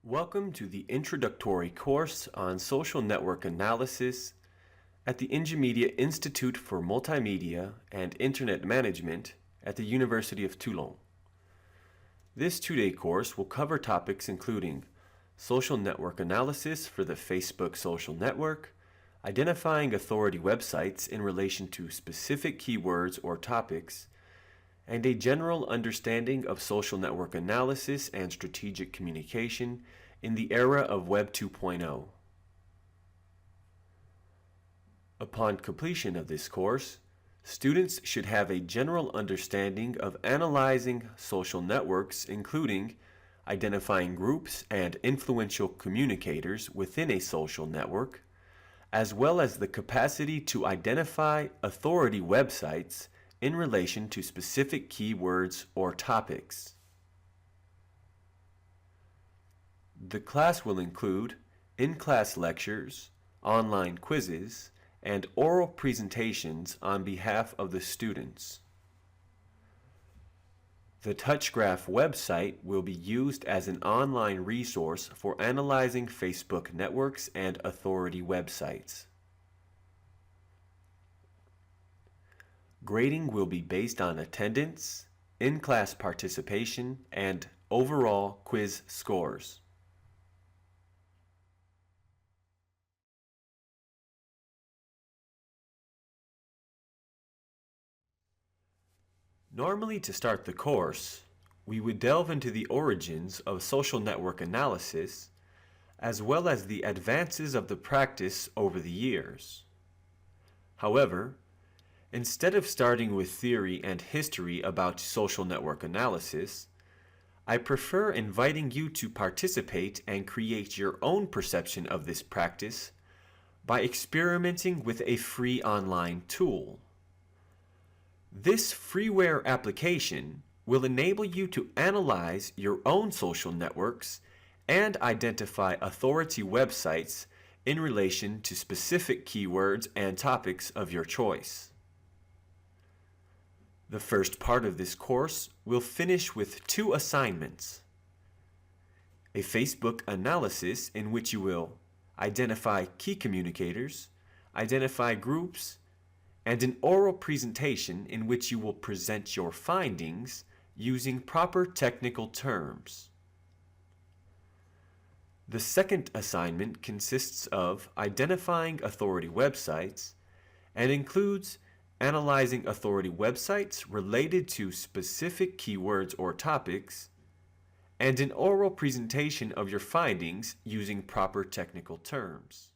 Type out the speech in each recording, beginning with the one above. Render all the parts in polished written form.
Welcome to the introductory course on social network analysis at the Ingemedia Institute for Multimedia and Internet Management at the University of Toulon. This two-day course will cover topics including social network analysis for the Facebook social network, identifying authority websites in relation to specific keywords or topics, and a general understanding of social network analysis and strategic communication in the era of Web 2.0. Upon completion of this course, students should have a general understanding of analyzing social networks, including identifying groups and influential communicators within a social network, as well as the capacity to identify authority websites in relation to specific keywords or topics. The class will include in-class lectures, online quizzes, and oral presentations on behalf of the students. The TouchGraph website will be used as an online resource for analyzing Facebook networks and authority websites. Grading will be based on attendance, in-class participation, and overall quiz scores. Normally, to start the course, we would delve into the origins of social network analysis, as well as the advances of the practice over the years. However, instead of starting with theory and history about social network analysis, I prefer inviting you to participate and create your own perception of this practice by experimenting with a free online tool. This freeware application will enable you to analyze your own social networks and identify authority websites in relation to specific keywords and topics of your choice. The first part of this course will finish with two assignments: a Facebook analysis in which you will identify key communicators, identify groups, and an oral presentation in which you will present your findings using proper technical terms. The second assignment consists of identifying authority websites and includes analyzing authority websites related to specific keywords or topics, and an oral presentation of your findings using proper technical terms.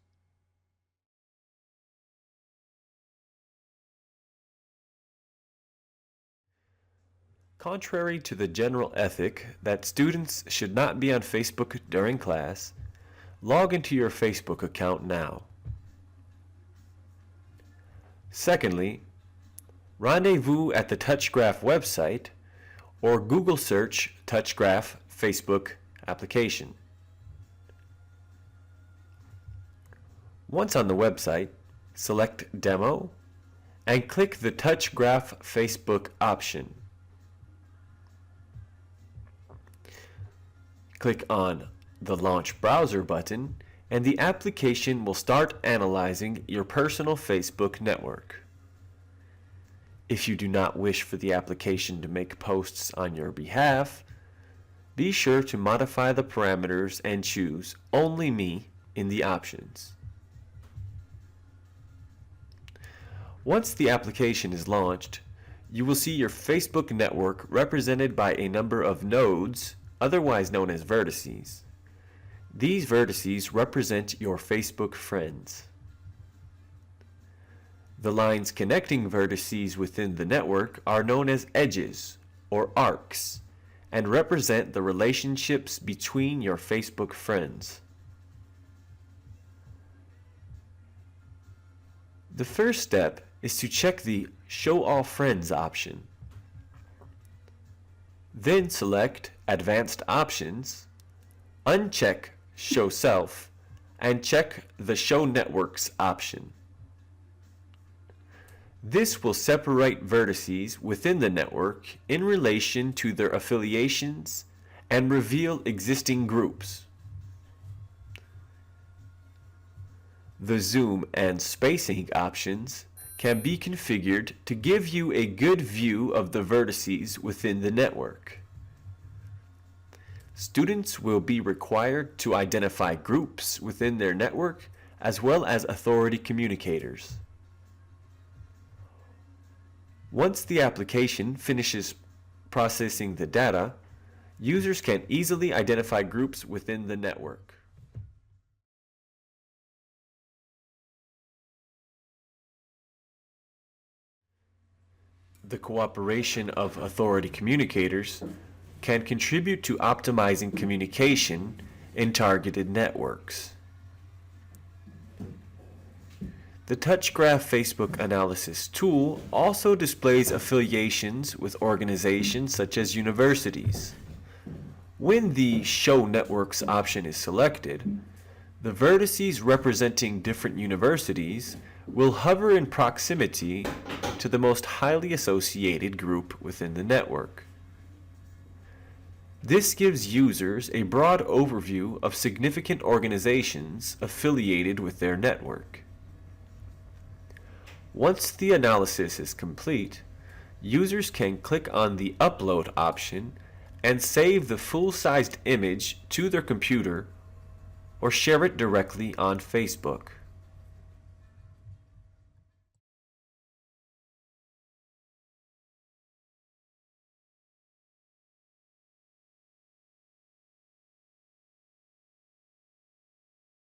Contrary to the general ethic that students should not be on Facebook during class, log into your Facebook account now. Secondly, rendezvous at the TouchGraph website or Google search TouchGraph Facebook application. Once on the website, select Demo and click the TouchGraph Facebook option. Click on the Launch Browser button and the application will start analyzing your personal Facebook network. If you do not wish for the application to make posts on your behalf, be sure to modify the parameters and choose Only Me in the options. Once the application is launched, you will see your Facebook network represented by a number of nodes, otherwise known as vertices. These vertices represent your Facebook friends. The lines connecting vertices within the network are known as edges or arcs and represent the relationships between your Facebook friends. The first step is to check the Show All Friends option. Then select Advanced Options, uncheck Show Self, and check the Show Networks option. This will separate vertices within the network in relation to their affiliations and reveal existing groups. The zoom and spacing options can be configured to give you a good view of the vertices within the network. Students will be required to identify groups within their network as well as authority communicators. Once the application finishes processing the data, users can easily identify groups within the network. The cooperation of authority communicators can contribute to optimizing communication in targeted networks. The TouchGraph Facebook analysis tool also displays affiliations with organizations such as universities. When the Show Networks option is selected, the vertices representing different universities will hover in proximity to the most highly associated group within the network. This gives users a broad overview of significant organizations affiliated with their network. Once the analysis is complete, users can click on the Upload option and save the full-sized image to their computer or share it directly on Facebook.